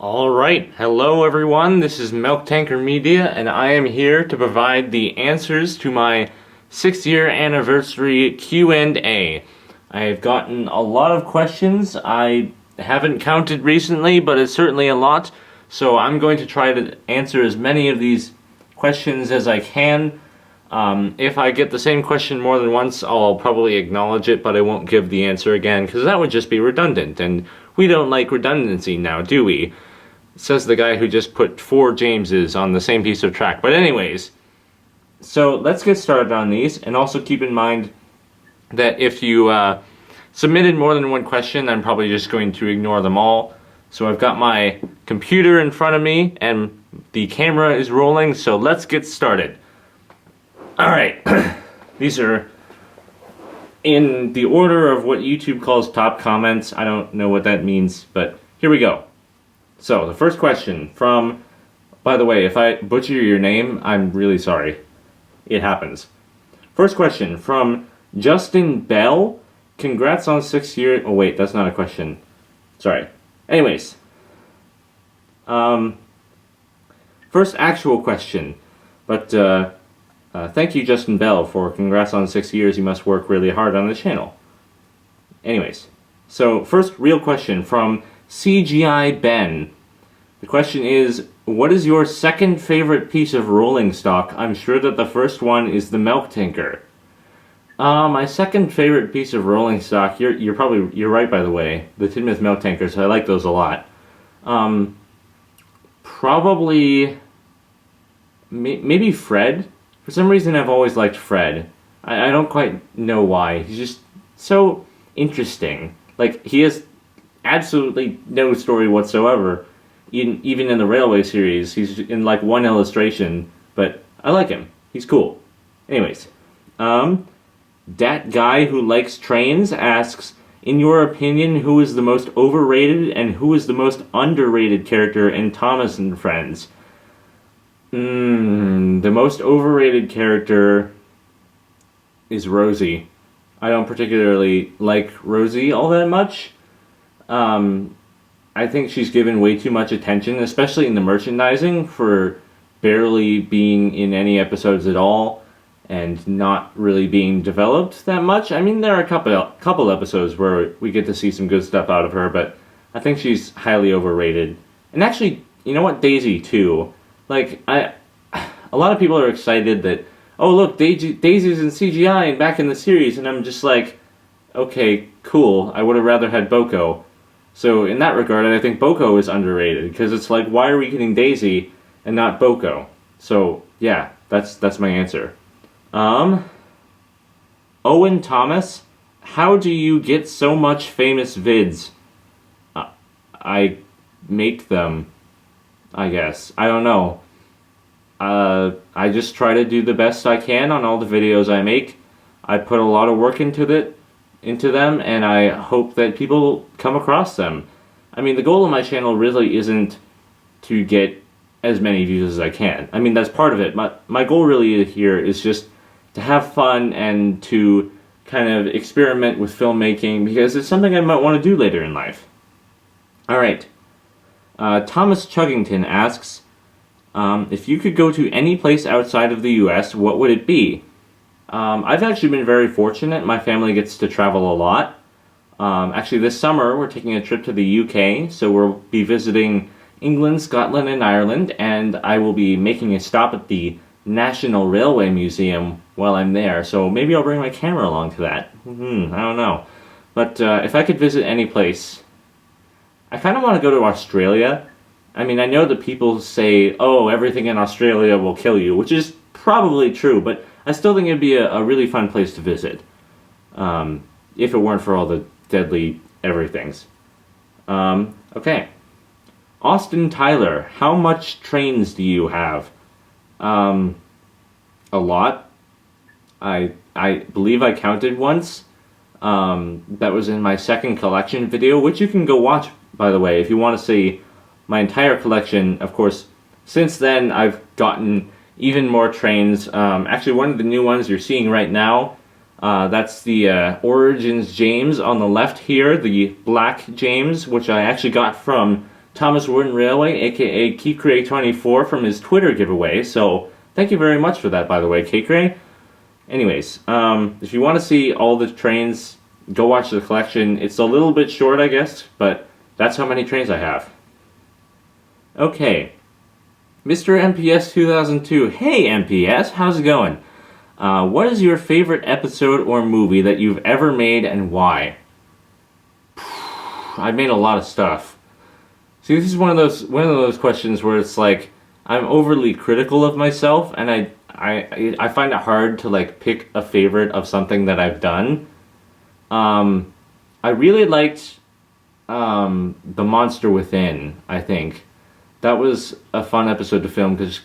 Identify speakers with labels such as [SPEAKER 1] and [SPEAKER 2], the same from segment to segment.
[SPEAKER 1] Alright, hello everyone, this is MilkTankerMedia, and I am here to provide the answers to my 6th-year anniversary Q&A. I have gotten a lot of questions. I haven't counted recently, but it's certainly a lot, so I'm going to try to answer as many of these questions as I can. If I get the same question more than once, I'll probably acknowledge it, but I won't give the answer again, because that would just be redundant, and we don't like redundancy now, do we? Says the guy who just put 4 Jameses on the same piece of track. But anyways, so let's get started on these, and also keep in mind that if you submitted more than one question, I'm probably just going to ignore them all. So I've got my computer in front of me, and the camera is rolling, so let's get started. Alright, these are in the order of what YouTube calls top comments. I don't know what that means, but here we go. So, the first question from, by the way, if I butcher your name, I'm really sorry. It happens. First question from Justin Bell. Congrats on 6 years. Oh wait, that's not a question. Sorry. Anyways. First actual question. But, thank you, Justin Bell, for congrats on 6 years. You must work really hard on the channel. Anyways. So, first real question from CGI Ben. The question is, what is your second favorite piece of rolling stock? I'm sure that the first one is the Milk Tanker. My second favorite piece of rolling stock, you're right, by the way, the Tinmouth Milk Tankers. I like those a lot. Probably maybe Fred. For some reason I've always liked Fred. I don't quite know why. He's just so interesting. Like, he has absolutely no story whatsoever. Even in the Railway series, he's in like one illustration, but I like him. He's cool. Anyways, that guy who likes trains asks, in your opinion, who is the most overrated and who is the most underrated character in Thomas and Friends? The most overrated character is Rosie. I don't particularly like Rosie all that much. I think she's given way too much attention, especially in the merchandising, for barely being in any episodes at all and not really being developed that much. I mean, there are a couple episodes where we get to see some good stuff out of her, but I think she's highly overrated. And actually, you know what? Daisy, too. Like, a lot of people are excited that, oh, look, Daisy's in CGI and back in the series, and I'm just like, okay, cool. I would have rather had Boko. So in that regard, I think Boko is underrated, because it's like, why are we getting Daisy and not Boko? So yeah, that's my answer. Owen Thomas, how do you get so much famous vids? I make them, I guess. I don't know. I just try to do the best I can on all the videos I make. I put a lot of work into them, and I hope that people come across them. I mean, the goal of my channel really isn't to get as many views as I can. I mean, that's part of it. My goal really here is just to have fun and to kind of experiment with filmmaking, because it's something I might want to do later in life. Alright. Thomas Chuggington asks, if you could go to any place outside of the US, what would it be? I've actually been very fortunate. My family gets to travel a lot. Actually, this summer, we're taking a trip to the UK, so we'll be visiting England, Scotland, and Ireland, and I will be making a stop at the National Railway Museum while I'm there, so maybe I'll bring my camera along to that. I don't know. But if I could visit any place, I kind of want to go to Australia. I mean, I know that people say, oh, everything in Australia will kill you, which is probably true, but I still think it'd be a really fun place to visit, if it weren't for all the deadly everythings. Okay. Austin Tyler, how much trains do you have? A lot. I believe I counted once. That was in my second collection video, which you can go watch, by the way, if you want to see my entire collection. Of course, since then, I've gotten even more trains. Actually, one of the new ones you're seeing right now, that's the Origins James on the left here, the black James, which I actually got from Thomas Wooden Railway, aka KeyCray24, from his Twitter giveaway. So thank you very much for that, by the way, KeyCray. Anyways, if you want to see all the trains, go watch the collection. It's a little bit short, I guess, but that's how many trains I have. Okay. Mr. MPS 2002. Hey, MPS, how's it going? What is your favorite episode or movie that you've ever made and why? I've made a lot of stuff. See, this is one of those questions where it's like I'm overly critical of myself, and I find it hard to like pick a favorite of something that I've done. I really liked The Monster Within, I think. That was a fun episode to film because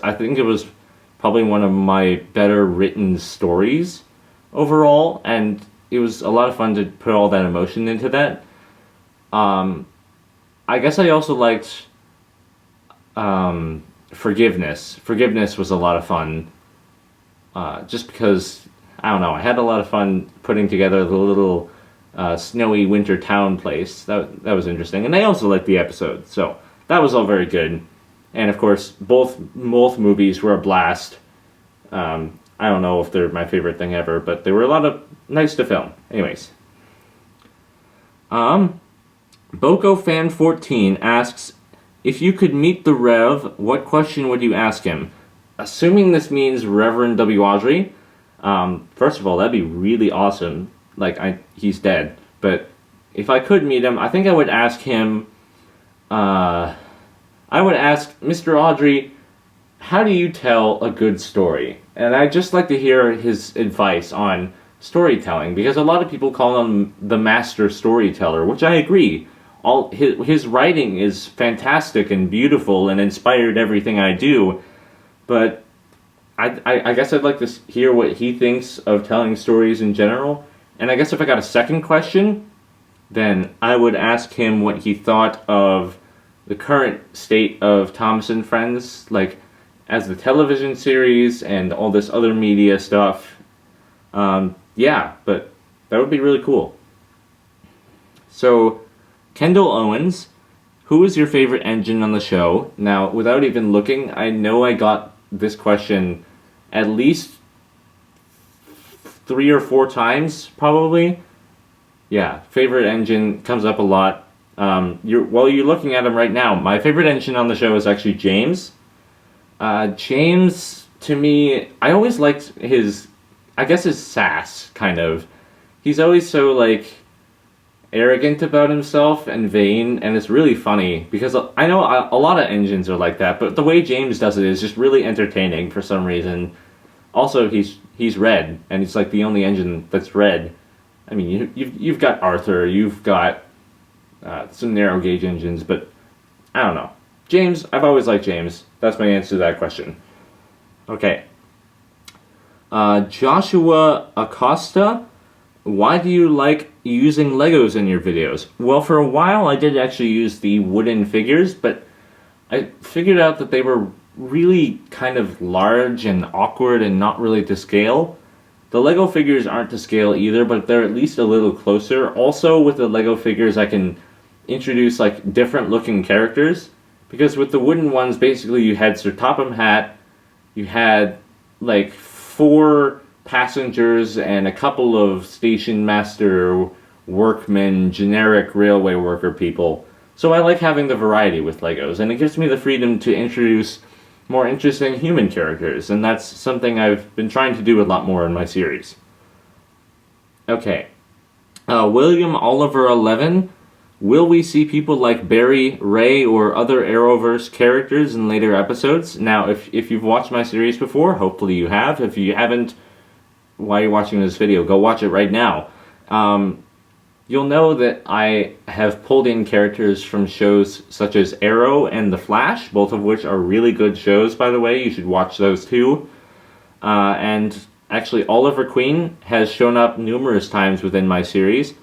[SPEAKER 1] I think it was probably one of my better written stories overall, and it was a lot of fun to put all that emotion into that. I guess I also liked Forgiveness. Forgiveness was a lot of fun, just because, I don't know, I had a lot of fun putting together the little snowy winter town place. That was interesting, and I also liked the episode, so that was all very good. And of course, both movies were a blast. I don't know if they're my favorite thing ever, but they were a lot of nice to film. Anyways, BocoFan14 asks, if you could meet the Rev, what question would you ask him? Assuming this means Reverend W. Audrey, first of all, that'd be really awesome. Like, he's dead, but if I could meet him, I think I would ask him. I would ask Mr. Audrey, how do you tell a good story? And I'd just like to hear his advice on storytelling, because a lot of people call him the master storyteller, which I agree. All his writing is fantastic and beautiful and inspired everything I do, but I guess I'd like to hear what he thinks of telling stories in general. And I guess if I got a second question, then I would ask him what he thought of the current state of Thomas and Friends, like as the television series and all this other media stuff. Yeah, but that would be really cool. So, Kendall Owens, who is your favorite engine on the show? Now, without even looking, I know I got this question at least 3 or 4 times, probably. Yeah, favorite engine comes up a lot. While you're looking at him right now, my favorite engine on the show is actually James. James, to me, I always liked his sass, kind of. He's always so, like, arrogant about himself and vain, and it's really funny, because I know a lot of engines are like that, but the way James does it is just really entertaining for some reason. Also, he's red, and he's like the only engine that's red. I mean, you've got Arthur, you've got some narrow gauge engines, but I don't know. James, I've always liked James. That's my answer to that question. Okay. Joshua Acosta, why do you like using Legos in your videos? Well, for a while I did actually use the wooden figures, but I figured out that they were really kind of large and awkward and not really to scale. The Lego figures aren't to scale either, but they're at least a little closer. Also, with the Lego figures, I can introduce like different looking characters, because with the wooden ones, basically you had Sir Topham Hatt, you had like 4 passengers and a couple of station master, workmen, generic railway worker people. So I like having the variety with Legos, and it gives me the freedom to introduce more interesting human characters, and that's something I've been trying to do a lot more in my series. Okay. William Oliver 11. Will we see people like Barry, Ray, or other Arrowverse characters in later episodes? Now, if you've watched my series before, hopefully you have. If you haven't, while you're watching this video, go watch it right now. You'll know that I have pulled in characters from shows such as Arrow and The Flash, both of which are really good shows, by the way. You should watch those too. And actually, Oliver Queen has shown up numerous times within my series.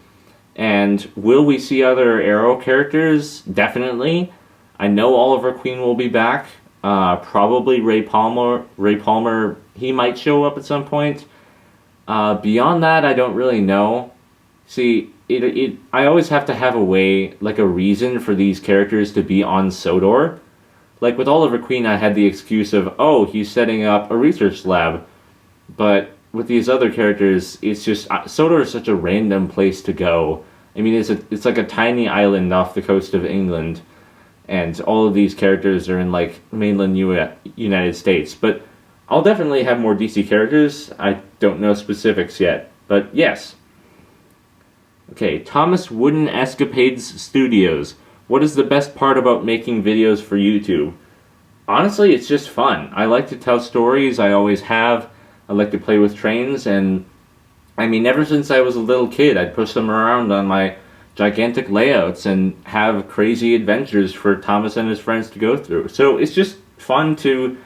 [SPEAKER 1] And will we see other Arrow characters? Definitely. I know Oliver Queen will be back. Probably Ray Palmer, he might show up at some point. Beyond that, I don't really know. See, I always have to have a way, like a reason for these characters to be on Sodor. Like with Oliver Queen, I had the excuse of, oh, he's setting up a research lab. But with these other characters, it's just Sodor is such a random place to go. I mean, it's like a tiny island off the coast of England, and all of these characters are in like mainland United States. But I'll definitely have more DC characters. I don't know specifics yet, but yes. Okay, Thomas Wooden Escapades Studios. What is the best part about making videos for YouTube? Honestly, it's just fun. I like to tell stories, I always have. I like to play with trains, and I mean, ever since I was a little kid, I'd push them around on my gigantic layouts and have crazy adventures for Thomas and his friends to go through. So it's just fun to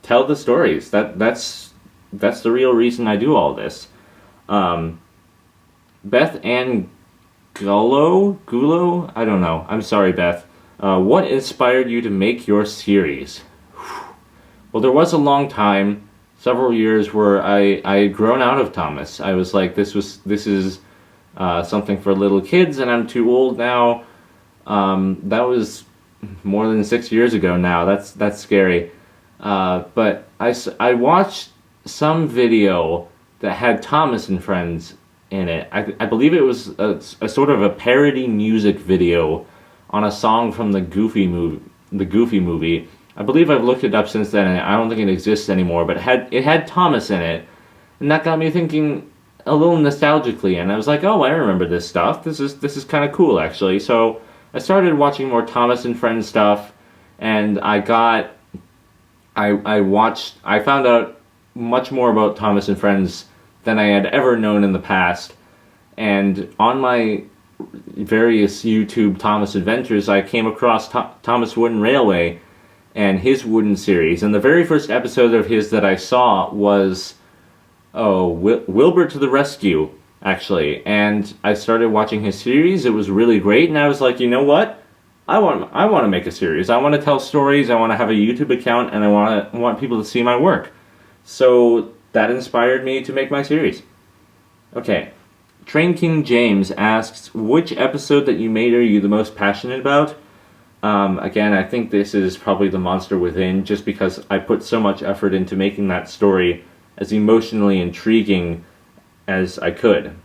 [SPEAKER 1] tell the stories. That's the real reason I do all this. Beth Ann Gulo? I don't know. I'm sorry, Beth. What inspired you to make your series? Well, there was a long time, several years, where I had grown out of Thomas. I was like, this is something for little kids, and I'm too old now. That was more than 6 years ago now. That's scary. But I watched some video that had Thomas and Friends in it. I believe it was a sort of a parody music video on a song from the Goofy movie. I believe I've looked it up since then, and I don't think it exists anymore. But it had Thomas in it, and that got me thinking a little nostalgically. And I was like, oh, I remember this stuff. This is kind of cool, actually. So I started watching more Thomas and Friends stuff, and I found out much more about Thomas and Friends than I had ever known in the past. And on my various YouTube Thomas adventures, I came across Thomas Wooden Railway and his Wooden series. And the very first episode of his that I saw was, Wilbur to the Rescue, actually. And I started watching his series. It was really great, and I was like, you know what? I want to make a series. I want to tell stories. I want to have a YouTube account, and I want people to see my work. So that inspired me to make my series. Okay. Train King James asks, which episode that you made are you the most passionate about? Again, I think this is probably The Monster Within, just because I put so much effort into making that story as emotionally intriguing as I could.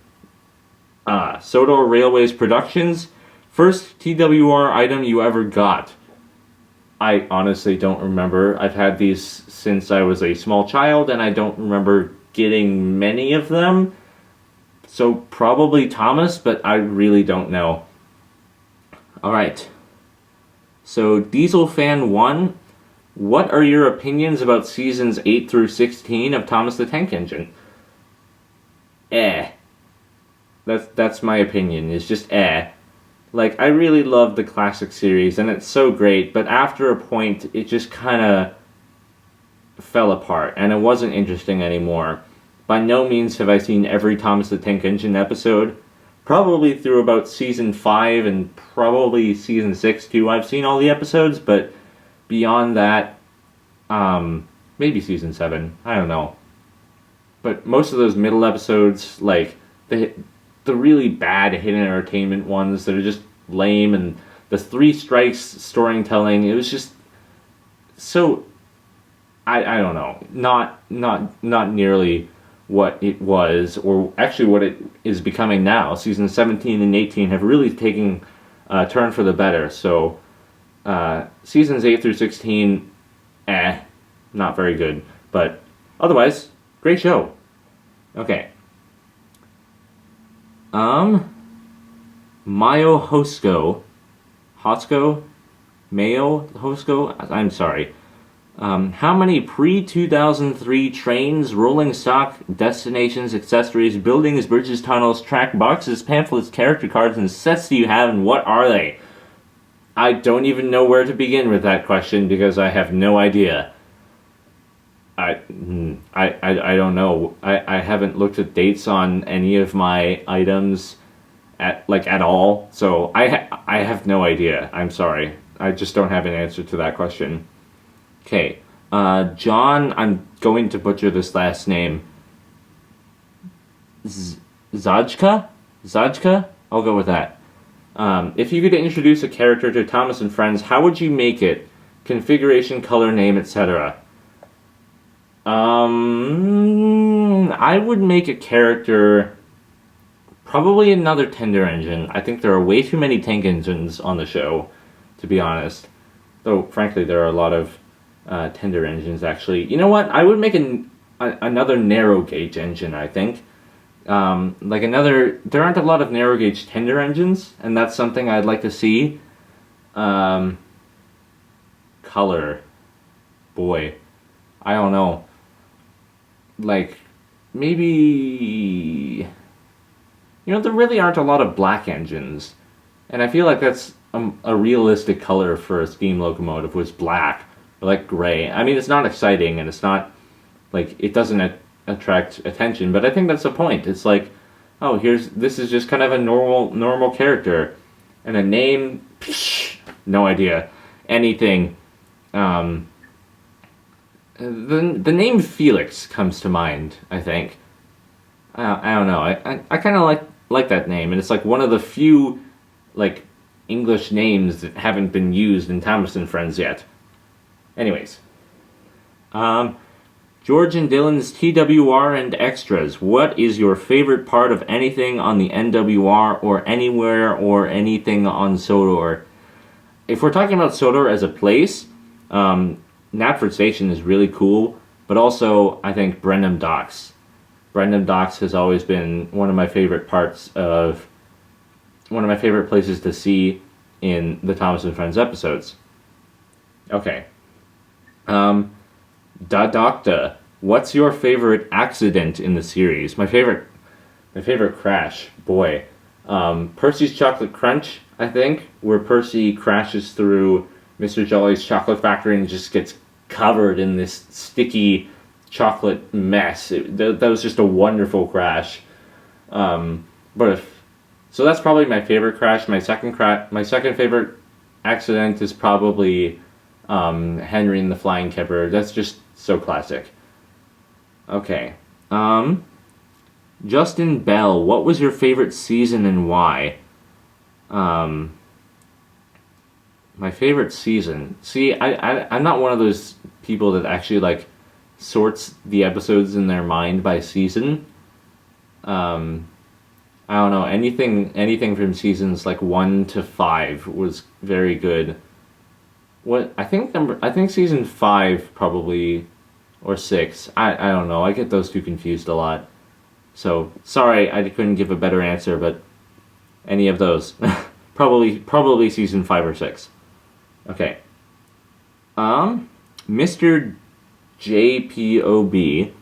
[SPEAKER 1] Sodor Railways Productions, first TWR item you ever got. I honestly don't remember. I've had these since I was a small child, and I don't remember getting many of them. So probably Thomas, but I really don't know. Alright. So Diesel Fan 1, what are your opinions about seasons 8 through 16 of Thomas the Tank Engine? That's my opinion. It's just Like, I really love the classic series, and it's so great, but after a point, it just kind of fell apart, and it wasn't interesting anymore. By no means have I seen every Thomas the Tank Engine episode. Probably through about season 5 and probably season 6 too, I've seen all the episodes, but beyond that, maybe season 7, I don't know. But most of those middle episodes, like, the really bad hidden entertainment ones that are just lame, and the Three Strikes storytelling, it was just so, I don't know, not nearly what it was, or actually what it is becoming now. Season 17 and 18 have really taken a turn for the better, so seasons 8 through 16, not very good, but otherwise, great show. Okay. Mayo Hosco, I'm sorry. How many pre-2003 trains, rolling stock, destinations, accessories, buildings, bridges, tunnels, track boxes, pamphlets, character cards, and sets do you have, and what are they? I don't even know where to begin with that question because I have no idea. I don't know. I haven't looked at dates on any of my items at all, so I have no idea. I'm sorry. I just don't have an answer to that question. Okay, John, I'm going to butcher this last name. Zajka? I'll go with that. If you could introduce a character to Thomas and Friends, how would you make it? Configuration, color, name, etc. I would make a character, probably another tender engine. I think there are way too many tank engines on the show, to be honest. Though, frankly, there are a lot of tender engines, actually. You know what? I would make another narrow gauge engine, I think. There aren't a lot of narrow gauge tender engines, and that's something I'd like to see. Color. Boy. I don't know. Like, maybe... there really aren't a lot of black engines. And I feel like that's a realistic color for a steam locomotive, was black. Or like gray. I mean, it's not exciting, and it's not... it doesn't attract attention, but I think that's the point. It's like, oh, this is just kind of a normal character. And a name... no idea. Anything. The name Felix comes to mind, I think. I don't know. I kind of like that name, and it's like one of the few English names that haven't been used in Thomas and Friends yet. Anyways, George and Dylan's TWR and extras. What is your favorite part of anything on the NWR or anywhere or anything on Sodor? If we're talking about Sodor as a place, Knapford Station is really cool, but also I think Brenham Docks. Brenham Docks has always been one of my favorite places to see in the Thomas and Friends episodes. Okay. Doctor, what's your favorite accident in the series? My favorite crash, boy. Percy's Chocolate Crunch, I think, where Percy crashes through Mr. Jolly's chocolate factory and just gets covered in this sticky chocolate mess. That was just a wonderful crash. So that's probably my favorite crash. My second favorite accident is probably Henry and the Flying Kipper. That's just so classic. Okay. Justin Bell, what was your favorite season and why? My favorite season. See, I'm not one of those people that actually sorts the episodes in their mind by season. I don't know, anything from seasons 1 to 5 was very good. I think season 5 probably, or 6. I don't know. I get those two confused a lot. So sorry I couldn't give a better answer, but any of those. probably season 5 or 6. Okay. Mr. JPOB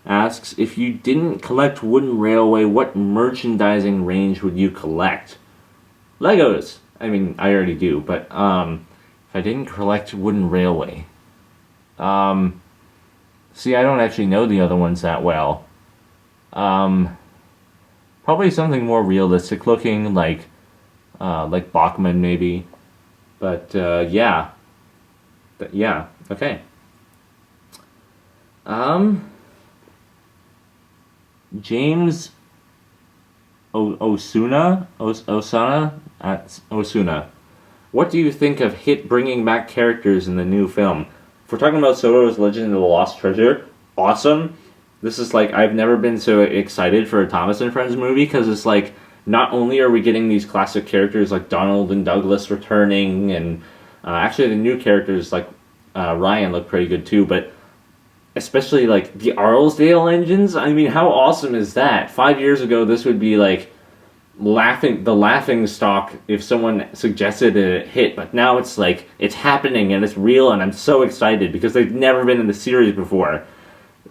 [SPEAKER 1] asks, if you didn't collect Wooden Railway, what merchandising range would you collect? Legos. I mean, I already do, but if I didn't collect Wooden Railway, see, I don't actually know the other ones that well. Probably something more realistic looking, like Bachman maybe. But yeah, okay. James Osuna. What do you think of Hit bringing back characters in the new film? If we're talking about Soto's Legend of the Lost Treasure, awesome. This is I've never been so excited for a Thomas and Friends movie, because it's not only are we getting these classic characters like Donald and Douglas returning, and actually the new characters Ryan look pretty good too, but especially the Arlesdale engines. I mean, how awesome is that? 5 years ago, this would be the laughing stock if someone suggested a hit, but now it's it's happening and it's real, and I'm so excited because they've never been in the series before.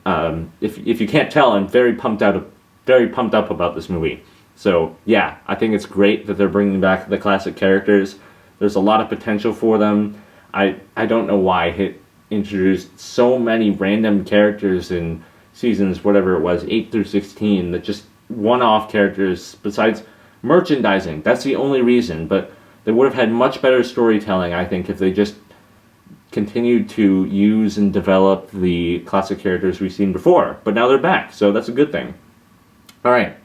[SPEAKER 1] If you can't tell, I'm very pumped up about this movie. So yeah, I think it's great that they're bringing back the classic characters. There's a lot of potential for them. I don't know why Hit introduced so many random characters in seasons, whatever it was, 8 through 16, that just one-off characters besides merchandising. That's the only reason, but they would have had much better storytelling, I think, if they just continued to use and develop the classic characters we've seen before. But now they're back, so that's a good thing. Alright.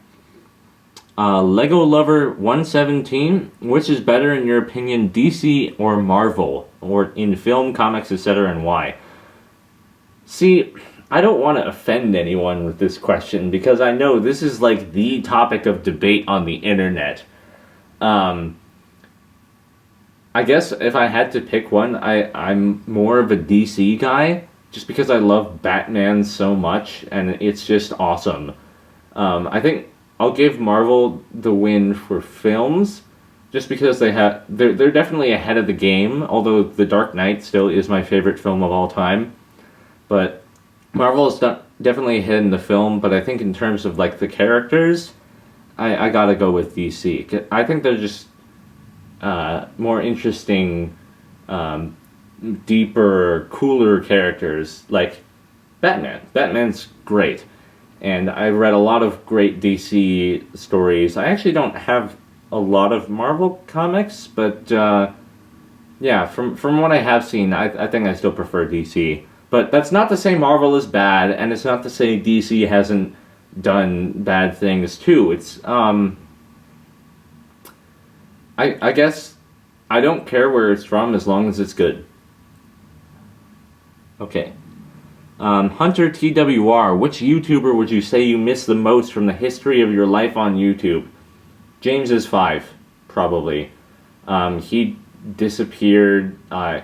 [SPEAKER 1] Lego Lover 117, which is better in your opinion, DC or Marvel, or in film, comics, etc., and why? See, I don't want to offend anyone with this question because I know this is like the topic of debate on the internet. Um, I guess if I had to pick one, I'm more of a DC guy just because I love Batman so much and it's just awesome. I think I'll give Marvel the win for films just because they're definitely ahead of the game, although The Dark Knight still is my favorite film of all time. But Marvel is definitely ahead in the film, but I think in terms of like the characters, I gotta go with DC. I think they're just more interesting, deeper, cooler characters like Batman. Batman's great, and I read a lot of great DC stories. I actually don't have a lot of Marvel comics, but yeah, from what I have seen, I think I still prefer DC. But that's not to say Marvel is bad, and it's not to say DC hasn't done bad things too. It's I guess I don't care where it's from as long as it's good. Okay. Hunter TWR, which YouTuber would you say you miss the most from the history of your life on YouTube? James is 5, probably. He disappeared.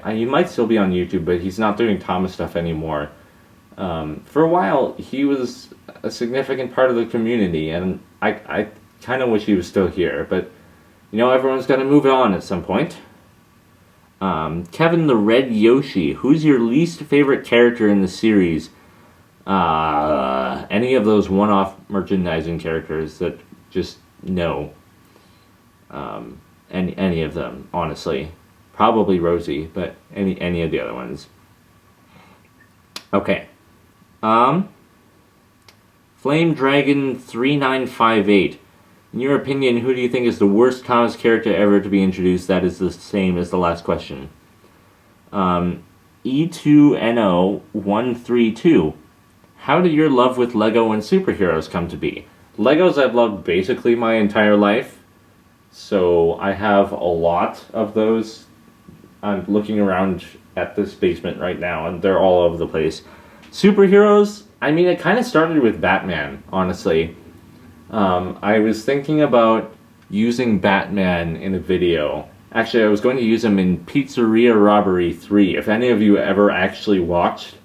[SPEAKER 1] He might still be on YouTube, but he's not doing Thomas stuff anymore. For a while, he was a significant part of the community, and I kind of wish he was still here, but you know, everyone's got to move on at some point. Kevin the Red Yoshi, who's your least favorite character in the series? Any of those one-off merchandising characters that just no. Any of them, honestly. Probably Rosie, but any of the other ones. Okay. Flame Dragon 3958. In your opinion, who do you think is the worst comics character ever to be introduced? That is the same as the last question. E2NO132. How did your love with Lego and superheroes come to be? Legos I've loved basically my entire life. So I have a lot of those. I'm looking around at this basement right now, and they're all over the place. Superheroes, I mean, it kind of started with Batman, honestly. I was thinking about using Batman in a video. Actually, I was going to use him in Pizzeria Robbery 3. If any of you ever actually watched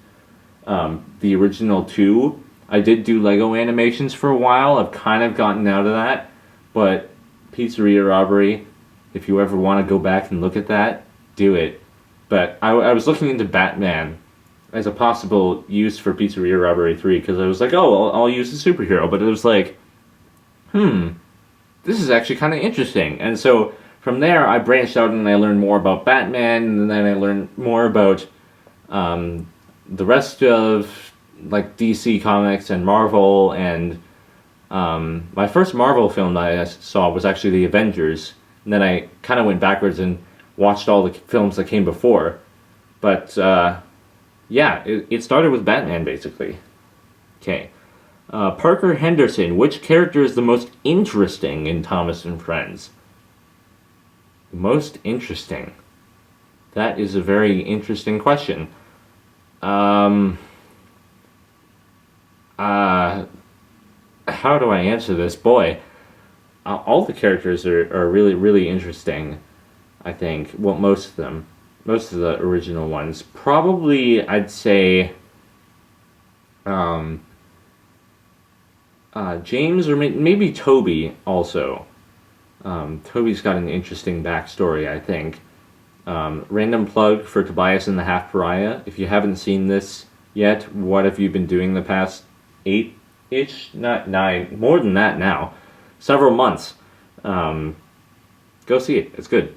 [SPEAKER 1] the original 2, I did do Lego animations for a while. I've kind of gotten out of that, but Pizzeria Robbery, if you ever want to go back and look at that, do it. But I was looking into Batman as a possible use for Pizzeria Robbery 3, because I was like, oh, I'll use a superhero, but it was like, this is actually kind of interesting. And so from there, I branched out and I learned more about Batman, and then I learned more about the rest of like DC Comics and Marvel, and my first Marvel film that I saw was actually The Avengers, and then I kind of went backwards and watched all the films that came before. But yeah, it started with Batman, basically. Okay. Parker Henderson, which character is the most interesting in Thomas and Friends? Most interesting? That is a very interesting question. How do I answer this? Boy, all the characters are really, really interesting, I think. Well, most of them. Most of the original ones. Probably, I'd say, James, or maybe Toby also. Toby's got an interesting backstory, I think. Random plug for Tobias and the Half Pariah. If you haven't seen this yet, what have you been doing the past 8-ish? Not 9, more than that now. Several months. Go see it. It's good.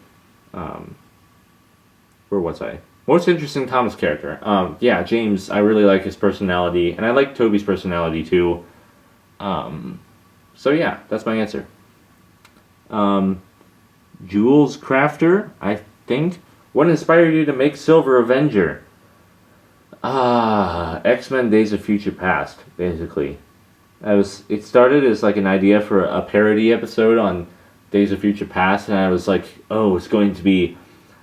[SPEAKER 1] Where was I? Most interesting Thomas character. Yeah, James, I really like his personality, and I like Toby's personality too. So yeah, that's my answer. Jules Crafter, I think. What inspired you to make Silver Avenger? X-Men Days of Future Past, basically. It started as like an idea for a parody episode on Days of Future Past, and I was like, oh, it's going to be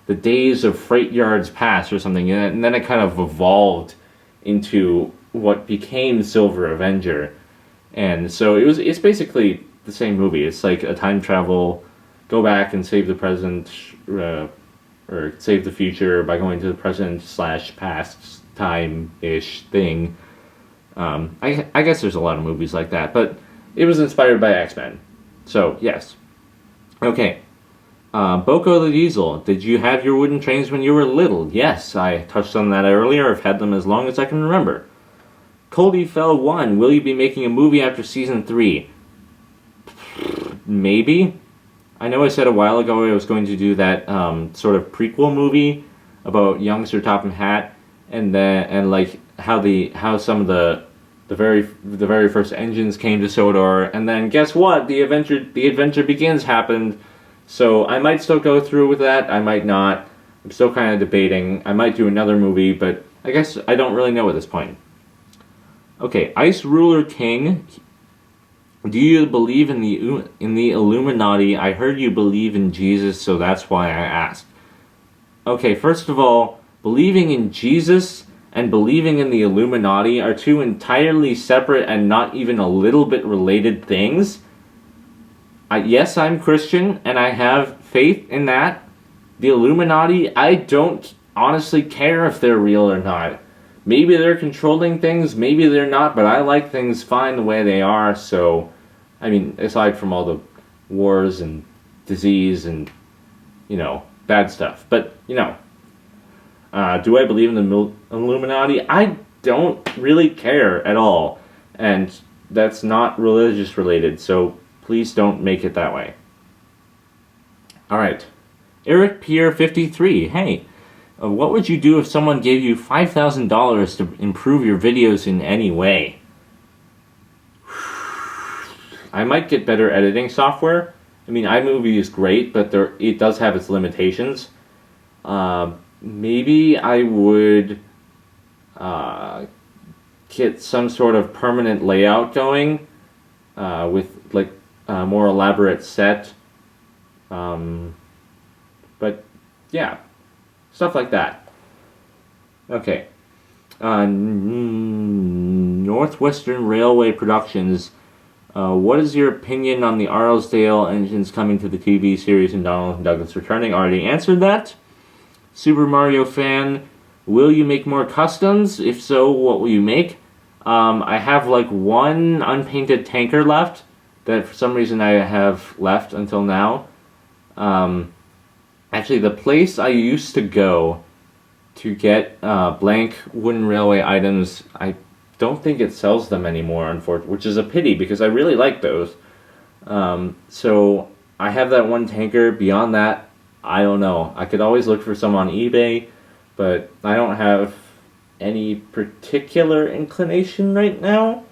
[SPEAKER 1] the Days of Freight Yards Past or something, and then it kind of evolved into what became Silver Avenger. And so it's basically the same movie. It's like a time travel, go back and save the present, or save the future by going to the present / past time-ish thing. I guess there's a lot of movies like that, but it was inspired by X-Men. So, yes. Okay. Boko the Diesel, did you have your wooden trains when you were little? Yes, I touched on that earlier. I've had them as long as I can remember. Coldy Fell 1, will you be making a movie after Season 3? Maybe. I know I said a while ago I was going to do that sort of prequel movie about young Sir Topham Hatt, and like how some of the very first engines came to Sodor, and then guess what? The Adventure Begins happened. So I might still go through with that. I might not. I'm still kind of debating. I might do another movie, but I guess I don't really know at this point. Okay, Ice Ruler King. Do you believe in the Illuminati? I heard you believe in Jesus, so that's why I asked. Okay, first of all, believing in Jesus and believing in the Illuminati are two entirely separate and not even a little bit related things. Yes, I'm Christian, and I have faith in that. The Illuminati, I don't honestly care if they're real or not. Maybe they're controlling things, maybe they're not, but I like things fine the way they are, so... I mean, aside from all the wars and disease and, bad stuff. But, do I believe in the Illuminati? I don't really care at all. And that's not religious related, so please don't make it that way. Alright. Eric Pierre 53. Hey, what would you do if someone gave you $5,000 to improve your videos in any way? I might get better editing software. I mean, iMovie is great, but it does have its limitations. Maybe I would get some sort of permanent layout going with like a more elaborate set. But yeah, stuff like that. Okay. Northwestern Railway Productions. What is your opinion on the Arlesdale engines coming to the TV series and Donald and Douglas returning? Already answered that. Super Mario fan, will you make more customs? If so, what will you make? I have like one unpainted tanker left that for some reason I have left until now. Actually, the place I used to go to get blank wooden railway items, I don't think it sells them anymore, unfortunately, which is a pity because I really like those. So I have that one tanker. Beyond that, I don't know. I could always look for some on eBay, but I don't have any particular inclination right now.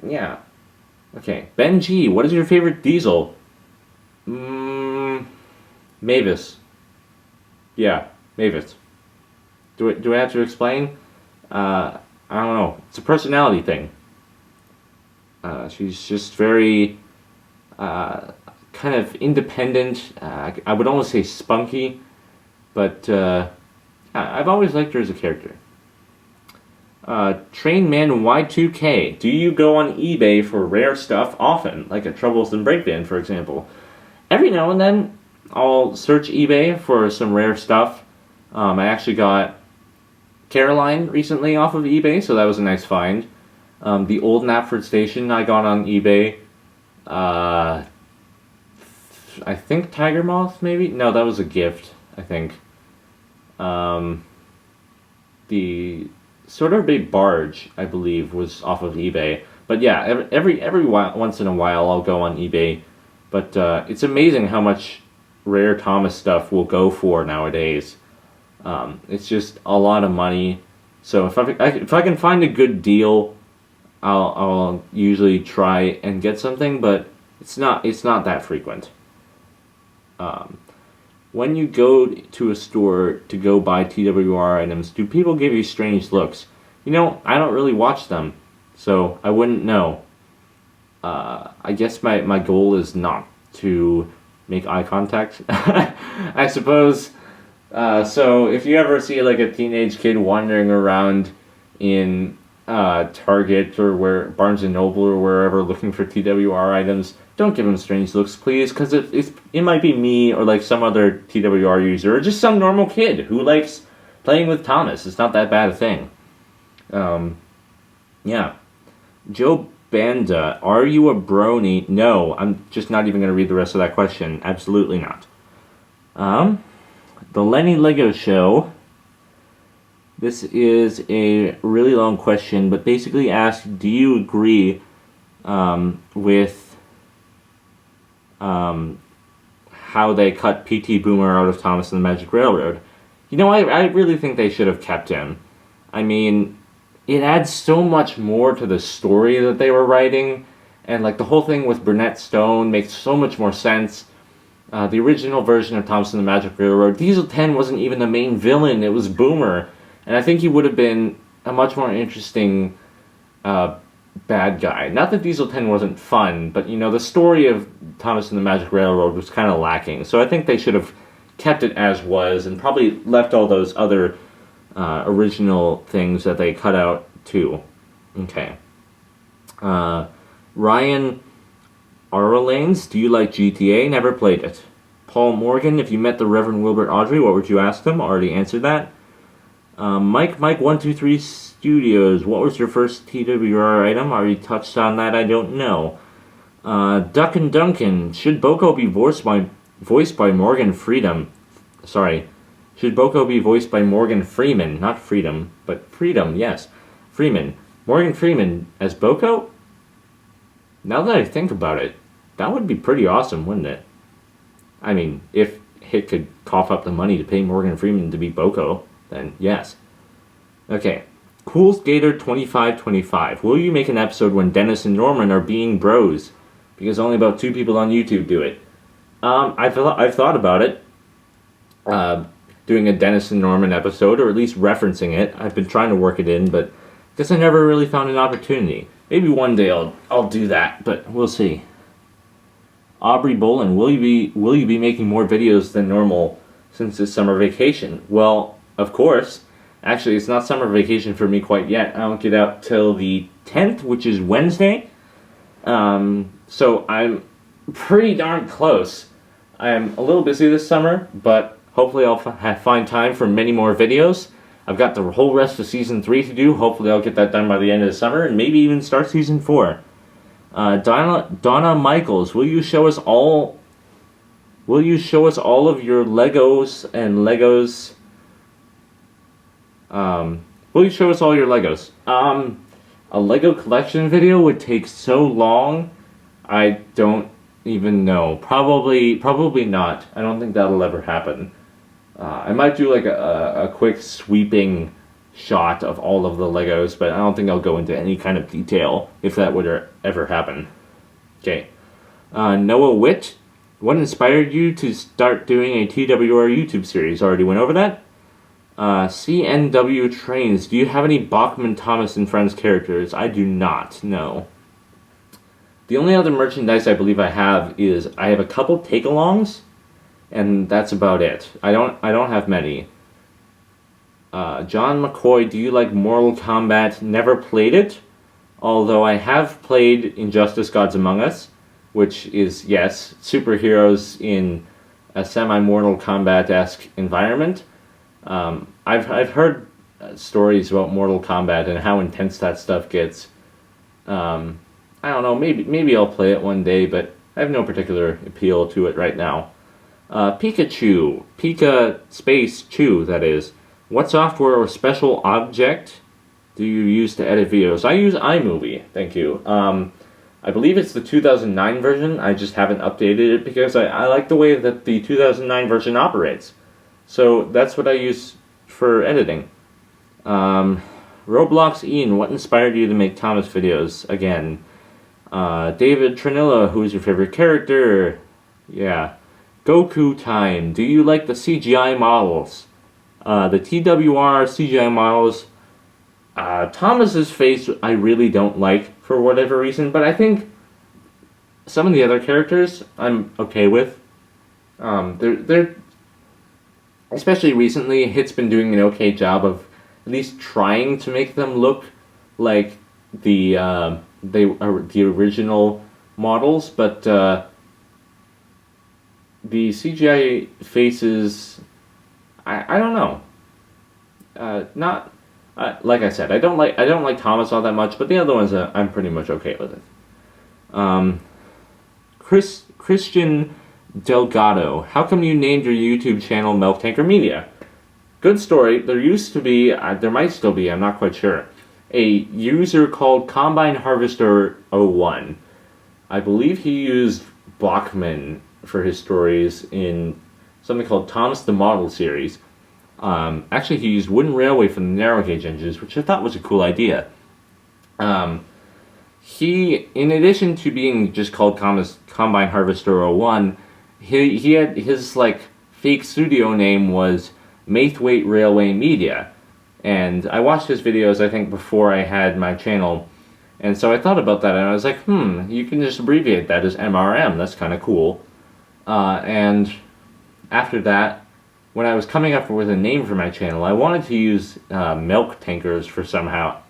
[SPEAKER 1] Yeah. Okay. Ben G, what is your favorite diesel? Mavis. Yeah, Mavis. Do I have to explain? I don't know. It's a personality thing. She's just very kind of independent. I would almost say spunky, but I've always liked her as a character. Trainman Y2K. Do you go on eBay for rare stuff often, like a Troublesome Breakdown, for example? Every now and then, I'll search eBay for some rare stuff. I actually got Caroline recently off of eBay, so that was a nice find. The old Knapford Station I got on eBay. I think Tiger Moth, maybe? No, that was a gift, I think. The sort of big barge, I believe, was off of eBay. But yeah, every once in a while I'll go on eBay. But it's amazing how much rare Thomas stuff will go for nowadays. It's just a lot of money. So if I can find a good deal, I'll usually try and get something, but it's not that frequent. When you go to a store to go buy TWR items, do people give you strange looks? I don't really watch them, so I wouldn't know. I guess my goal is not to make eye contact. I suppose. So if you ever see like a teenage kid wandering around in Target or where Barnes and Noble or wherever looking for TWR items, don't give them strange looks, please, because it might be me or like some other TWR user or just some normal kid who likes playing with Thomas. It's not that bad a thing. Yeah. Joe Banda, are you a brony? No, I'm just not even going to read the rest of that question. Absolutely not. The Lenny Lego Show. This is a really long question, but basically asks, do you agree with how they cut P.T. Boomer out of Thomas and the Magic Railroad? You know, I really think they should have kept him. I mean, it adds so much more to the story that they were writing, and like the whole thing with Burnett Stone makes so much more sense. The original version of Thomas and the Magic Railroad, Diesel 10 wasn't even the main villain, it was Boomer. And I think he would have been a much more interesting bad guy. Not that Diesel 10 wasn't fun, but you know, the story of Thomas and the Magic Railroad was kind of lacking. So I think they should have kept it as was and probably left all those other original things that they cut out too. Okay. Ryan Arlanes, do you like GTA? Never played it. Paul Morgan, if you met the Reverend Wilbert Audrey, what would you ask them? Already answered that. Mike123 Studios, what was your first TWR item? Already touched on that, I don't know. Duck and Duncan, should Boko be voiced by Morgan Freedom? Sorry. Should Boko be voiced by Morgan Freeman? Not Freedom, but Freedom, yes. Freeman. Morgan Freeman as Boko? Now that I think about it, that would be pretty awesome, wouldn't it? I mean, if Hit could cough up the money to pay Morgan Freeman to be Boko, then yes. Okay. Cool Skater 2525. Will you make an episode when Dennis and Norman are being bros? Because only about 2 people on YouTube do it. I've thought about it. Doing a Dennis and Norman episode, or at least referencing it. I've been trying to work it in, but guess I never really found an opportunity. Maybe one day I'll do that, but we'll see. Aubrey Bolin, will you be making more videos than normal since it's summer vacation? Well, of course. Actually, it's not summer vacation for me quite yet. I don't get out till the 10th, which is Wednesday. So I'm pretty darn close. I'm a little busy this summer, but hopefully I'll find time for many more videos. I've got the whole rest of Season 3 to do. Hopefully I'll get that done by the end of the summer, and maybe even start Season 4. Donna Michaels, will you show us all of your Legos and Legos? Will you show us all your Legos? A Lego collection video would take so long, I don't even know. Probably not. I don't think that'll ever happen. I might do like a quick sweeping shot of all of the Legos, but I don't think I'll go into any kind of detail if that would ever happen. Okay. Noah Witt, what inspired you to start doing a TWR YouTube series? Already went over that. CNW Trains, do you have any Bachman Thomas and Friends characters? I do not, no. The only other merchandise I believe I have is I have a couple take-alongs, and that's about it. I don't have many. John McCoy, do you like Mortal Kombat? Never played it, although I have played Injustice Gods Among Us, which is, yes, superheroes in a semi-Mortal Kombat-esque environment. I've heard stories about Mortal Kombat and how intense that stuff gets. I don't know, maybe I'll play it one day, but I have no particular appeal to it right now. Pikachu, Pika Space Chew, that is. What software or special object do you use to edit videos? I use iMovie, thank you. I believe it's the 2009 version. I just haven't updated it because I like the way that the 2009 version operates. So that's what I use for editing. Roblox Ian, what inspired you to make Thomas videos again? David Trinilla, who's your favorite character? Yeah. Goku time. Do you like the CGI models? The TWR CGI models. Thomas's face I really don't like for whatever reason, but I think some of the other characters I'm okay with. They're especially recently, Hit's been doing an okay job of at least trying to make them look like the original models, but the CGI faces, I don't know. Not like I said, I don't like Thomas all that much, but the other ones I'm pretty much okay with it. Christian Delgado, how come you named your YouTube channel MilkTankerMedia? Good story. There used to be, there might still be, I'm not quite sure, a user called Combine Harvester 01. I believe he used Bachman for his stories in something called Thomas the Model series. Actually, he used Wooden Railway for the narrow gauge engines, which I thought was a cool idea. He, in addition to being just called Combine Harvester 01, he had his like fake studio name was Maithwaite Railway Media, and I watched his videos I think before I had my channel, and so I thought about that and I was like, you can just abbreviate that as MRM. That's kind of cool. And after that, when I was coming up with a name for my channel, I wanted to use milk tankers for somehow.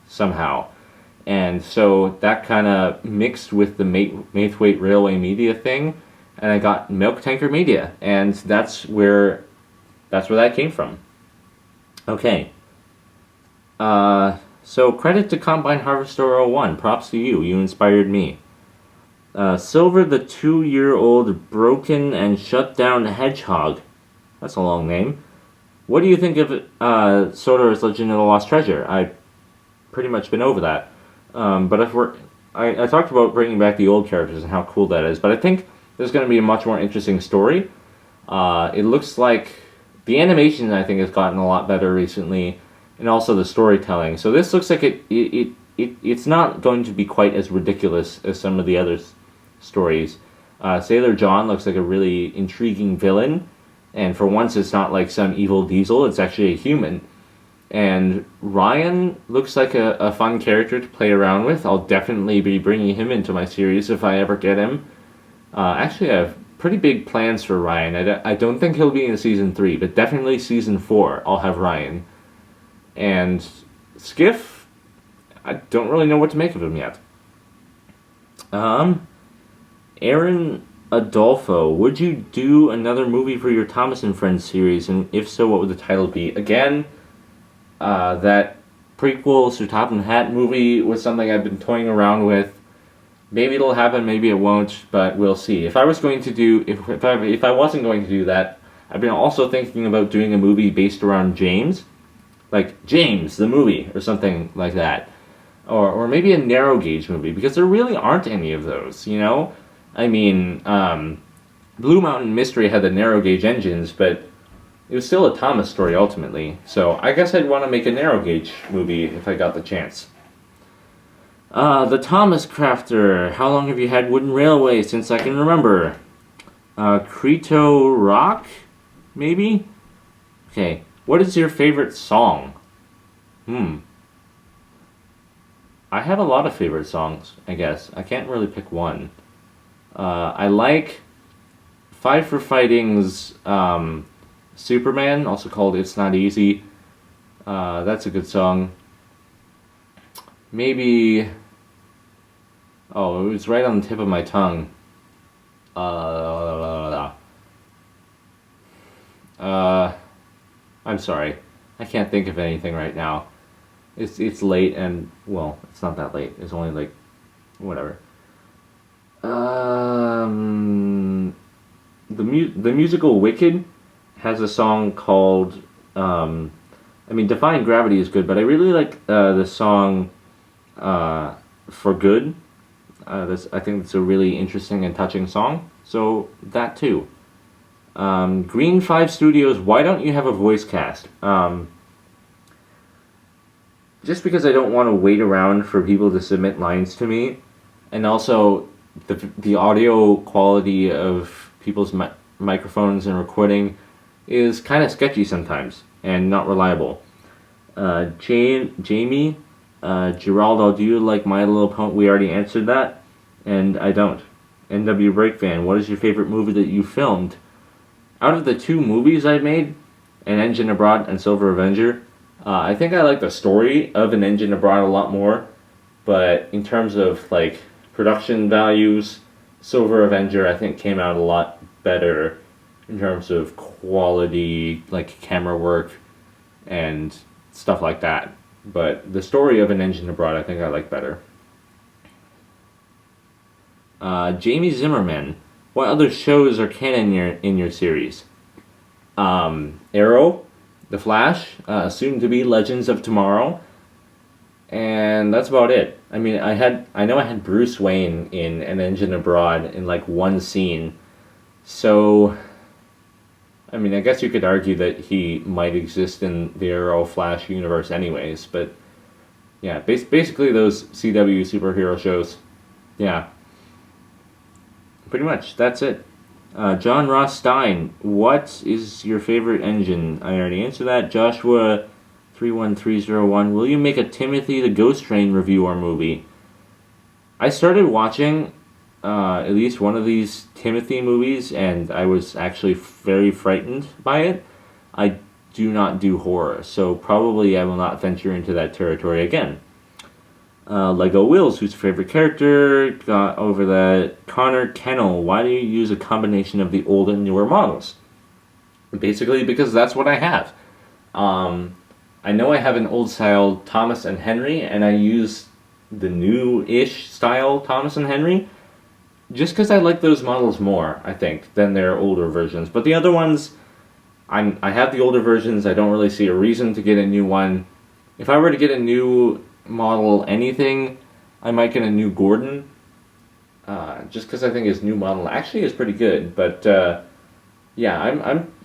[SPEAKER 1] And so that kind of mixed with the Maithwaite Railway Media thing, and I got MilkTankerMedia, and that's where that came from. Okay. So credit to Combine Harvester 01. Props to you. You inspired me. Silver the 2-year-old broken and shut down hedgehog. That's a long name. What do you think of Soda's Legend of the Lost Treasure? I've pretty much been over that. But if I talked about bringing back the old characters and how cool that is, but I think there's going to be a much more interesting story. It looks like the animation, I think, has gotten a lot better recently, and also the storytelling. So this looks like it's not going to be quite as ridiculous as some of the other stories. Sailor John looks like a really intriguing villain, and for once it's not like some evil diesel, it's actually a human. And Ryan looks like a fun character to play around with. I'll definitely be bringing him into my series if I ever get him. Actually, I have pretty big plans for Ryan. I don't think he'll be in Season 3, but definitely Season 4, I'll have Ryan. And Skiff, I don't really know what to make of him yet. Aaron Adolfo, would you do another movie for your Thomas and Friends series? And if so, what would the title be? Again, that prequel Sir Topham Hatt movie was something I've been toying around with. Maybe it'll happen, maybe it won't, but we'll see. If I was going to do, if I wasn't going to do that, I've been also thinking about doing a movie based around James, like James the movie or something like that, or maybe a narrow gauge movie, because there really aren't any of those. You know, I mean, Blue Mountain Mystery had the narrow gauge engines, but it was still a Thomas story ultimately. So I guess I'd want to make a narrow gauge movie if I got the chance. The Thomas Crafter. How long have you had Wooden Railway? Since I can remember. Creto Rock? Maybe? Okay. What is your favorite song? I have a lot of favorite songs, I guess. I can't really pick one. I like Five for Fighting's Superman, also called It's Not Easy. That's a good song. Maybe... Oh, it was right on the tip of my tongue. I'm sorry. I can't think of anything right now. It's late and, well, it's not that late. It's only like, whatever. The musical Wicked has a song called, Defying Gravity is good, but I really like the song For Good. I think it's a really interesting and touching song, so that too. Green 5 Studios, why don't you have a voice cast? Just because I don't want to wait around for people to submit lines to me, and also the audio quality of people's microphones and recording is kind of sketchy sometimes and not reliable. Jamie, Geraldo, do you like My Little Pony? We already answered that, and I don't. NW Breakfan, what is your favorite movie that you filmed? Out of the two movies I made, An Engine Abroad and Silver Avenger, I think I like the story of An Engine Abroad a lot more, but in terms of like production values, Silver Avenger I think came out a lot better in terms of quality, like camera work and stuff like that. But the story of An Engine Abroad I think I like better. Jamie Zimmerman, what other shows are canon in your series? Arrow, The Flash, soon to be Legends of Tomorrow, and that's about it. I mean, I know I had Bruce Wayne in An Engine Abroad in like one scene, so I mean, I guess you could argue that he might exist in the Arrow Flash universe anyways, but yeah, basically those CW superhero shows. Yeah, pretty much, that's it. John Ross Stein, what is your favorite engine? I already answered that. Joshua 31301, will you make a Timothy the Ghost Train review or movie? I started watching at least one of these Timothy movies, and I was actually very frightened by it. I do not do horror, so probably I will not venture into that territory again. Lego Wills, who's your favorite character? Got over that. Connor Kennel, why do you use a combination of the old and newer models? Basically because that's what I have. I know I have an old style Thomas and Henry, and I use the new-ish style Thomas and Henry, just because I like those models more, I think, than their older versions. But the other ones, I have the older versions. I don't really see a reason to get a new one. If I were to get a new model anything, I might get a new Gordon, just because I think his new model actually is pretty good. But yeah,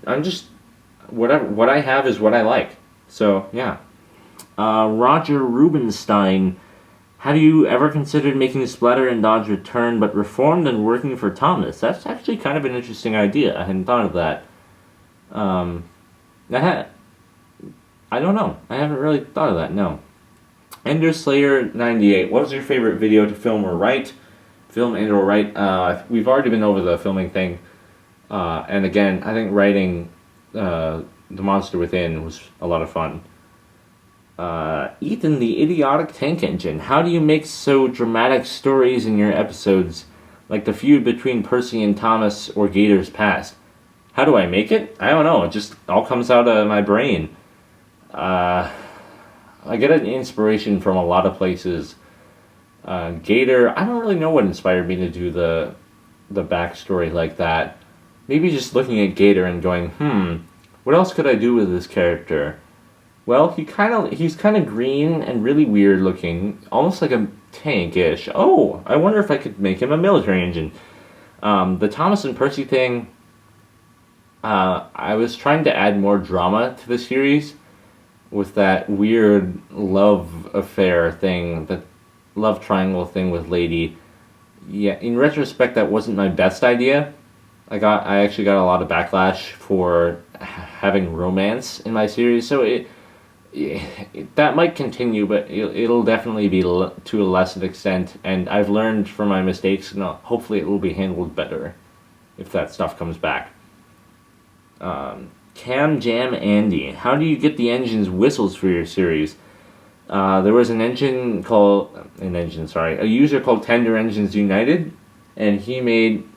[SPEAKER 1] I'm just what I have is what I like. So yeah. Roger Rubenstein, have you ever considered making Splatter and Dodge return, but reformed and working for Thomas? That's actually kind of an interesting idea. I hadn't thought of that. I don't know. I haven't really thought of that. No. Ender Slayer 98. What was your favorite video to film or write? Film and or write. We've already been over the filming thing. And again, I think writing The Monster Within was a lot of fun. Ethan the Idiotic Tank Engine. How do you make so dramatic stories in your episodes, like the feud between Percy and Thomas or Gator's past? How do I make it? I don't know. It just all comes out of my brain. I get an inspiration from a lot of places. Gator, I don't really know what inspired me to do the backstory like that. Maybe just looking at Gator and going, what else could I do with this character? Well, he's kind of green and really weird looking, almost like a tank-ish. Oh, I wonder if I could make him a military engine. The Thomas and Percy thing, I was trying to add more drama to the series with that weird love affair thing, that love triangle thing with Lady. Yeah, in retrospect, that wasn't my best idea. I actually got a lot of backlash for having romance in my series, so that might continue, but it'll definitely be to a lesser extent, and I've learned from my mistakes, and hopefully it will be handled better if that stuff comes back. Cam Jam Andy, how do you get the engine's whistles for your series? There was a user called Tender Engines United, and he made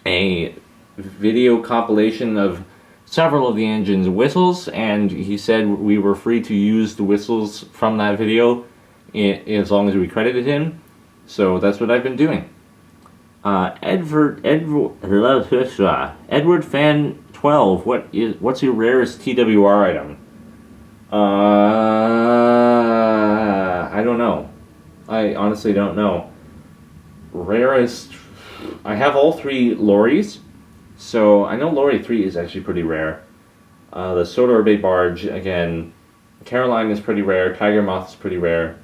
[SPEAKER 1] a video compilation of several of the engine's whistles, and he said we were free to use the whistles from that video as long as we credited him. So that's what I've been doing. Edward Fan 12, what's your rarest TWR item? I don't know. I honestly don't know. Rarest, I have all three lorries. So, I know Lorry 3 is actually pretty rare. The Sodor Bay Barge, again, Caroline is pretty rare, Tiger Moth is pretty rare.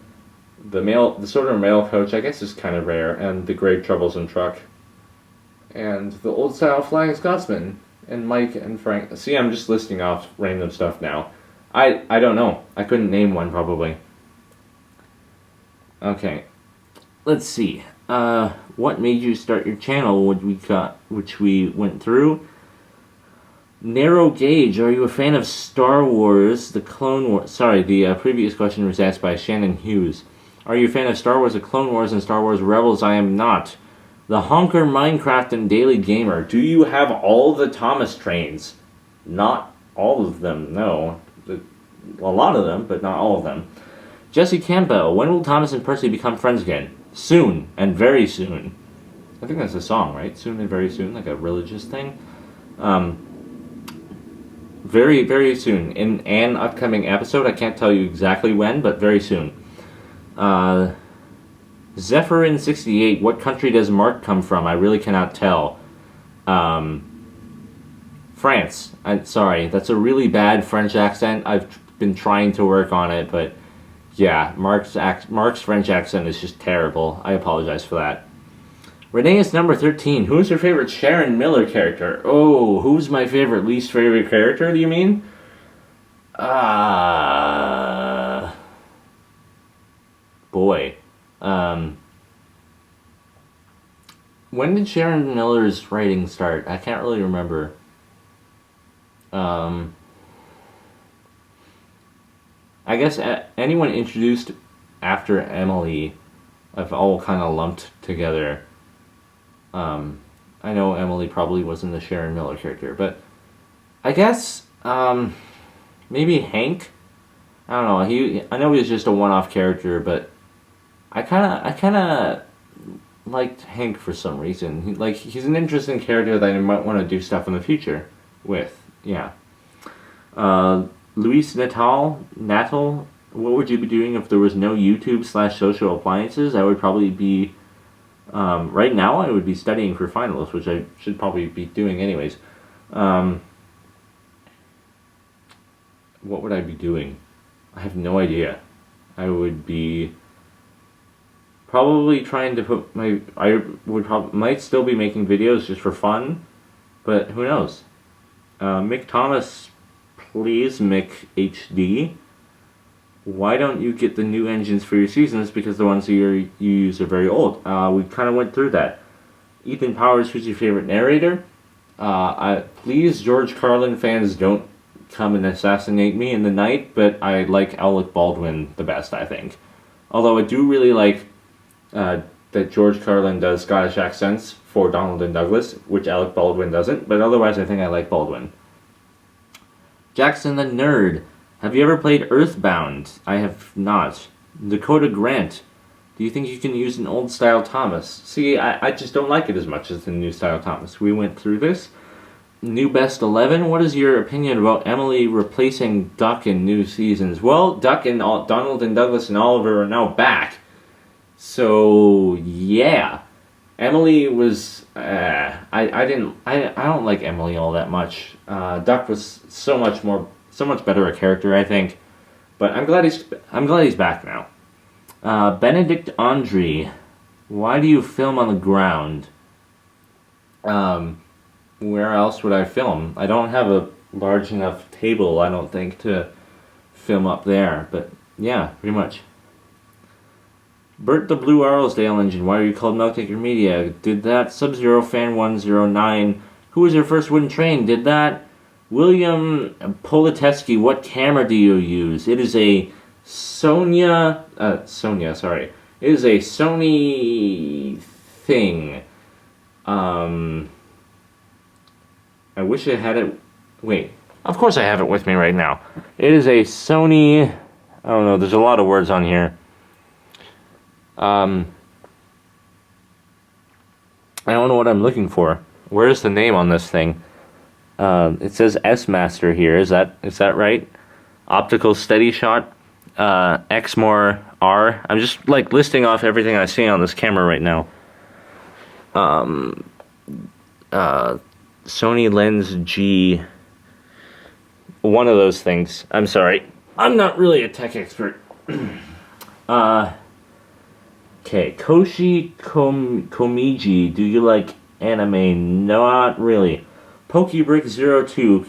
[SPEAKER 1] The Sodor Mail Coach, I guess, is kind of rare, and the Grave Troublesome Truck. And the Old Style Flying Scotsman, and Mike and Frank. See, I'm just listing off random stuff now. I don't know. I couldn't name one, probably. Okay. Let's see. What made you start your channel, which we went through. Narrow Gauge, are you a fan of Star Wars, the Clone Wars? Sorry, the previous question was asked by Shannon Hughes. Are you a fan of Star Wars, the Clone Wars, and Star Wars Rebels? I am not. The Honker, Minecraft, and Daily Gamer. Do you have all the Thomas trains? Not all of them, no. A lot of them, but not all of them. Jesse Campbell, when will Thomas and Percy become friends again? Soon, and very soon. I think that's a song, right? Soon and very soon, like a religious thing. Very, very soon. In an upcoming episode, I can't tell you exactly when, but very soon. Zephyrin68, what country does Mark come from? I really cannot tell. France. Sorry, that's a really bad French accent. I've been trying to work on it, but yeah, Mark's French accent is just terrible. I apologize for that. Renee is number 13. Who's your favorite Sharon Miller character? Oh, who's my least favorite character, do you mean? Boy. When did Sharon Miller's writing start? I can't really remember. I guess anyone introduced after Emily, I've all kind of lumped together. I know Emily probably wasn't the Sharon Miller character, but I guess maybe Hank. I don't know. I know he was just a one-off character, but I kind of liked Hank for some reason. He's an interesting character that I might want to do stuff in the future with. Yeah. Luis Natal, what would you be doing if there was no YouTube/social appliances? I would probably be, right now I would be studying for finals, which I should probably be doing anyways. What would I be doing? I have no idea. I would be probably trying to might still be making videos just for fun, but who knows? Mick Thomas, please, Mick HD. Why don't you get the new engines for your seasons? Because the ones you use are very old. We kind of went through that. Ethan Powers, who's your favorite narrator? Please, George Carlin fans, don't come and assassinate me in the night, but I like Alec Baldwin the best, I think. Although I do really like that George Carlin does Scottish accents for Donald and Douglas, which Alec Baldwin doesn't, but otherwise I think I like Baldwin. Jackson the Nerd, have you ever played Earthbound? I have not. Dakota Grant, do you think you can use an old style Thomas? See, I just don't like it as much as the new style Thomas. We went through this. New Best 11, what is your opinion about Emily replacing Duck in new seasons? Well, Duck and Donald and Douglas and Oliver are now back. So, yeah. Emily was, I don't like Emily all that much. Duck was so much better a character, I think. But I'm glad he's back now. Benedict Andre, why do you film on the ground? Where else would I film? I don't have a large enough table, I don't think, to film up there. But yeah, pretty much. Bert the Blue Arlesdale Engine, why are you called MilkTankerMedia? Did that. Sub-Zero Fan 109, who was your first wooden train? Did that. William Politeski, what camera do you use? It is a It is a Sony thing. I wish I had it. Wait. Of course I have it with me right now. It is a Sony. I don't know. There's a lot of words on here. I don't know what I'm looking for. Where's the name on this thing? It says S-Master here. Is that right? Optical Steady Shot. Exmor R. I'm just listing off everything I see on this camera right now. Sony Lens G. One of those things. I'm sorry. I'm not really a tech expert. Okay, Koshi Komiji, do you like anime? Not really. Pokebrick02,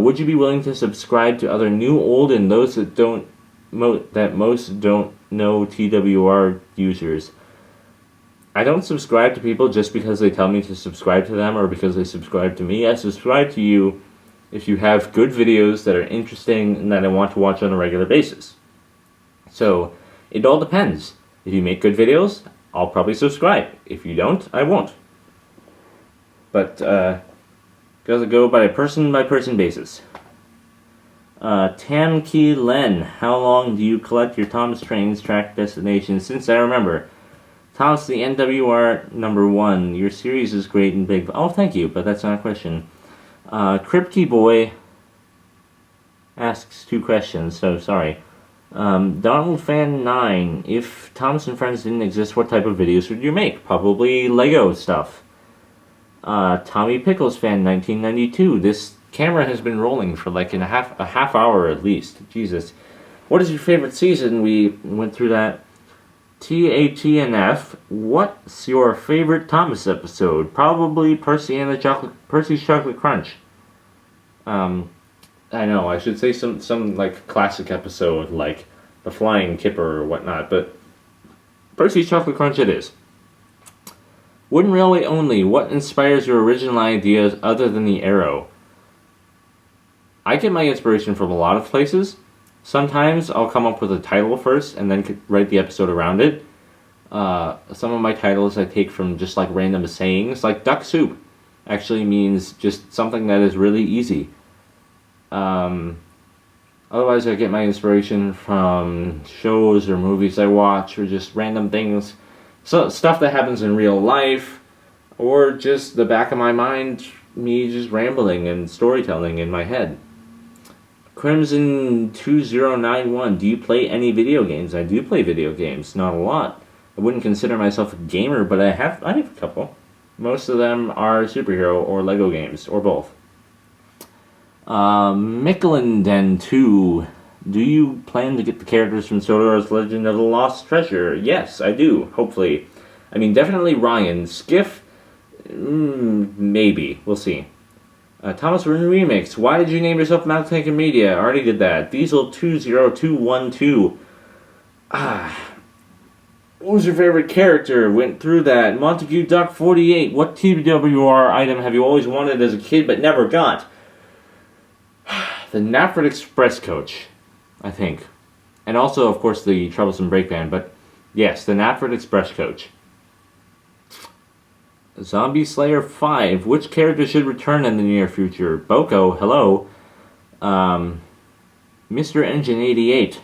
[SPEAKER 1] would you be willing to subscribe to other new, old, and those that most don't know TWR users? I don't subscribe to people just because they tell me to subscribe to them or because they subscribe to me. I subscribe to you if you have good videos that are interesting and that I want to watch on a regular basis. So, it all depends. If you make good videos, I'll probably subscribe. If you don't, I won't. But, gotta go by a person-by-person basis. Tamki Len, how long do you collect your Thomas Trains track destinations? Since I remember. Thomas, the NWR #1. Your series is great and big. Oh, thank you, but that's not a question. Kripke Boy asks 2 questions, so sorry. Donald Fan 9, if Thomas and Friends didn't exist, what type of videos would you make? Probably Lego stuff. Tommy Pickles Fan 1992, this camera has been rolling for like a half hour at least. Jesus. What is your favorite season? We went through that. TATNF, what's your favorite Thomas episode? Probably Percy's Chocolate Crunch. I know, I should say some like classic episode like The Flying Kipper or whatnot, but Percy's Chocolate Crunch it is. Wooden Railway Only, what inspires your original ideas other than the arrow? I get my inspiration from a lot of places. Sometimes I'll come up with a title first and then write the episode around it. Some of my titles I take from just like random sayings, like duck soup actually means just something that is really easy. Otherwise I get my inspiration from shows or movies I watch or just random things. So stuff that happens in real life or just the back of my mind, me just rambling and storytelling in my head. Crimson 2091, do you play any video games? I do play video games, not a lot. I wouldn't consider myself a gamer, but I have a couple. Most of them are superhero or Lego games, or both. Mickelanden 2, do you plan to get the characters from Sodor's Legend of the Lost Treasure? Yes, I do, hopefully. I mean, definitely Ryan. Skiff, maybe, we'll see. Thomas Remix, why did you name yourself MilkTankerMedia? I already did that. Diesel20212. Who's your favorite character? Went through that. Montague Duck 48. What TWR item have you always wanted as a kid but never got? The Knapford Express Coach, I think. And also, of course, the Troublesome Brake Band. But yes, the Knapford Express Coach. Zombie Slayer 5. Which character should return in the near future? Boko, hello. Mr. Engine 88.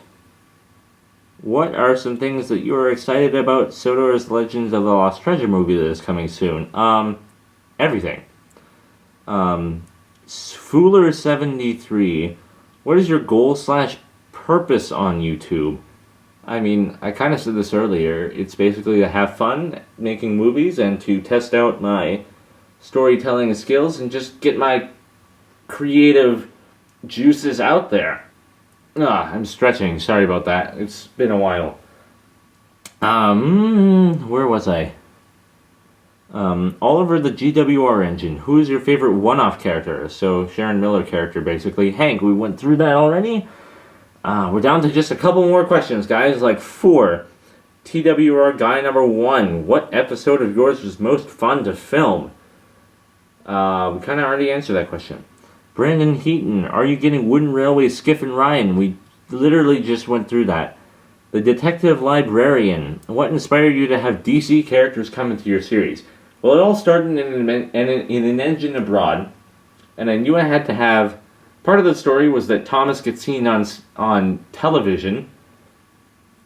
[SPEAKER 1] What are some things that you are excited about Sodor's Legends of the Lost Treasure movie that is coming soon? Everything. Fooler73. What is your goal/purpose on YouTube? I mean, I kind of said this earlier. It's basically to have fun making movies and to test out my storytelling skills and just get my creative juices out there. I'm stretching. Sorry about that. It's been a while. Where was I? Oliver the GWR Engine. Who is your favorite one-off character? So, Sharon Miller character, basically. Hank, we went through that already. We're down to just a couple more questions, guys. Like 4. TWR guy number 1. What episode of yours was most fun to film? We kind of already answered that question. Brandon Heaton. Are you getting Wooden Railway, Skiff, and Ryan? We literally just went through that. The Detective Librarian. What inspired you to have DC characters come into your series? Well, it all started in an engine abroad. And I knew I had to have... Part of the story was that Thomas gets seen on television,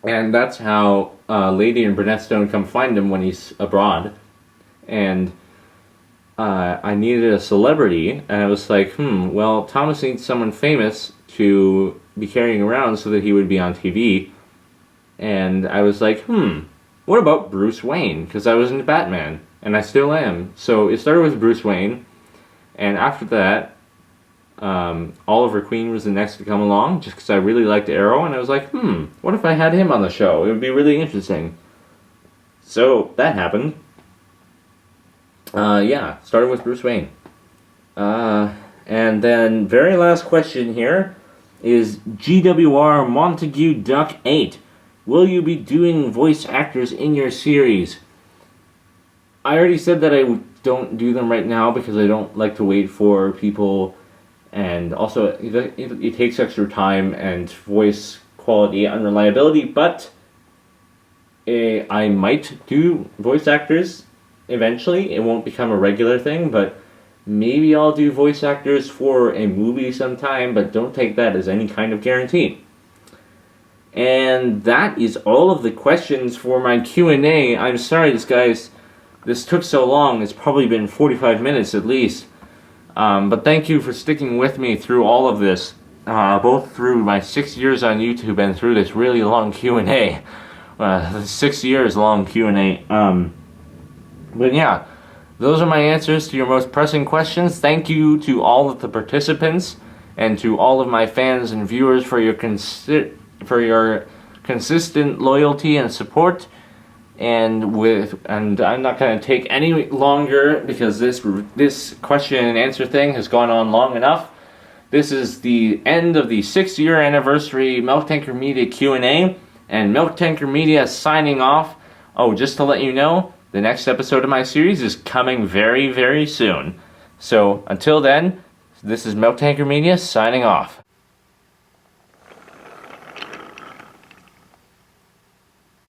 [SPEAKER 1] and that's how Lady and Burnett Stone come find him when he's abroad. And I needed a celebrity, and I was like, well, Thomas needs someone famous to be carrying around so that he would be on TV. And I was like, what about Bruce Wayne? Because I was into Batman, and I still am. So it started with Bruce Wayne, and after that, Oliver Queen was the next to come along, just because I really liked Arrow, and I was like, what if I had him on the show? It would be really interesting. So, that happened. Started with Bruce Wayne. And then, very last question here is GWR Montague Duck 8. Will you be doing voice actors in your series? I already said that I don't do them right now because I don't like to wait for people, and also it takes extra time and voice quality unreliability, but I might do voice actors eventually. It won't become a regular thing, but maybe I'll do voice actors for a movie sometime, but don't take that as any kind of guarantee. And that is all of the questions for my Q&A. I'm sorry this took so long. It's probably been 45 minutes at least. But thank you for sticking with me through all of this, both through my 6 years on YouTube and through this really long Q&A. 6 years long Q&A. But yeah, those are my answers to your most pressing questions. Thank you to all of the participants and to all of my fans and viewers for your consistent loyalty and support. And I'm not going to take any longer because this question and answer thing has gone on long enough. This is the end of the 6-year anniversary Milk Tanker Media Q&A, and Milk Tanker Media signing off. Oh, just to let you know, the next episode of my series is coming very, very soon. So until then, this is Milk Tanker Media signing off.